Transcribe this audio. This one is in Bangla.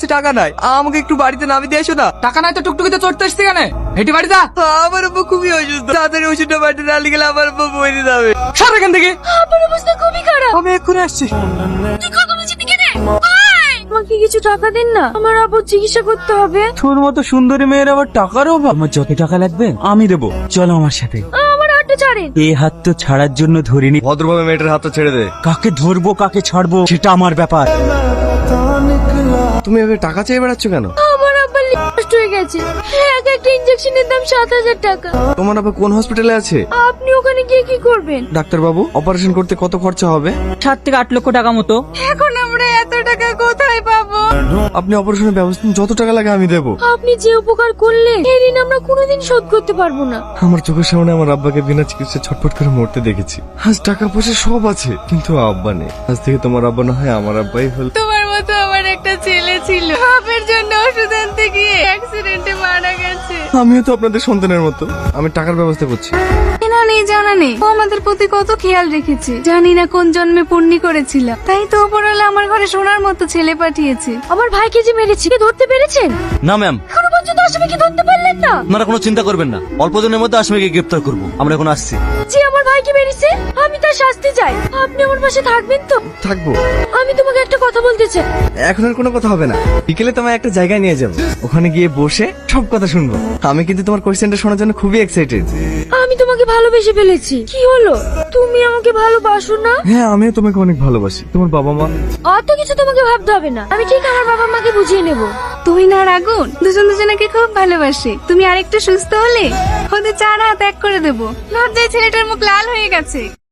কাছে টাকা নাই, আমাকে একটু বাড়িতে নামিয়ে দিয়ে এসো না। টাকা নাই তো টুকটুকিতে চড়তে আসছি কেন? হেঁটে বাড়ি যা। আমার আব্বা খুবই অসুস্থ, তাড়াতাড়ি ওষুধটা বাড়িতে না গেলে আমার আব্বা মরে যাবে। সর এখান থেকে। আমার অবস্থা খুবই খারাপ। আমি এক্ষুনি আসছি। তুই কথা বলছিস কেন? আমাকে কিছু টাকা দিন না, আমার আব্বুর চিকিৎসা করতে হবে। তোর মতো সুন্দরী মেয়ের আবার টাকার অভাব? আমার যত টাকা লাগবে আমি দেবো, চলো আমার সাথে। আমার হাতটা ছাড়েন। এই হাত তো ছাড়ার জন্য ধরিনি। ভদ্রভাবে মেয়েটার হাতটা ছেড়ে দে। কাকে ধরবো কাকে ছাড়বো সেটা আমার ব্যাপার। তুমি এভাবে টাকা চেয়ে বেড়াচ্ছ কেন? আমার আব্বার নষ্ট হয়ে গেছে, এক একটা ইনজেকশনের দাম 7,000 টাকা। তোমার আবার কোন হসপিটালে আছে? আপনি ওখানে গিয়ে কি করবেন? ডাক্তার বাবু, অপারেশন করতে কত খরচা হবে? 7 থেকে 8 লক্ষ টাকা মতো। এখন আমরা এত টাকা কোথায় পাবো? আপনি অপারেশনের ব্যবস্থা যত টাকা লাগে আমি দেবো। আপনি যে উপকার করলেন এই ঋণ আমরা কোনোদিন শোধ করতে পারবো না। আমার চোখের সামনে আমার আব্বাকে বিনা চিকিৎসা ছটফট করে মরতে দেখেছি। আজ টাকা পয়সা সব আছে, কিন্তু আব্বা নেই। আজ থেকে তোমার আব্বা না হয় আমার আব্বাই হল। তোমার মতো আমার একটা ছেলে ছিল, বাপের জন্য ওষুধ আনতে গিয়ে অ্যাক্সিডেন্টে মারা গেছে। আমিও তো আপনাদের সন্তানের মতো, আমি টাকার ব্যবস্থা করছি। না নেই জানা নেই, ও আমাদের প্রতি কত খেয়াল রেখেছে। জানি না কোন জন্মে পুণ্যি করেছিল, তাই তো ওপরওয়ালা আমার ঘরে সোনার মতো ছেলে পাঠিয়েছে। আমার ভাইকে যে মেরেছে ধরতে পেরেছেন? না ম্যাম, এখনো পর্যন্ত আসামিকে ধরতে পারলেন না? আপনারা কোনো চিন্তা করবেন না, অল্প দিনের মধ্যে আসামিকে গ্রেফতার করব। আমরা এখন আসছি। যে আমার ভাইকে মেরেছে আমি তার শাস্তি চাই। আপনি আমার পাশে থাকবেন তো? থাকবো। আমি তোমাকে একটা কথা বলতে চাই। এখন আর কোনো কথা হবে না, বিকেলে তোমায় একটা জায়গায় নিয়ে যাবো, ওখানে গিয়ে বসে সব কথা শুনবো। আমি কিন্তু তোমার কোয়েশ্চেনটা শোনার জন্য খুবই এক্সাইটেড। আমি তোমাকে ভালোবেসে ফেলেছি। কি হলো, তুমি আমাকে ভালোবাসো না? হ্যাঁ, আমিও তোমাকে অনেক ভালোবাসি। তোমার বাবা মা? অত কিছু তোমাকে ভাবতে হবে না, আমি ঠিক আমার বাবা মাকে বুঝিয়ে নেব। তুই না আর আগুন দুজন দুজনকে খুব ভালোবাসে। তুমি আরেকটু সুস্থ হলে ওদের 4 হাত এক করে দেবো। লজ্জায় ছেলেটার মুখ লাল হয়ে গেছে।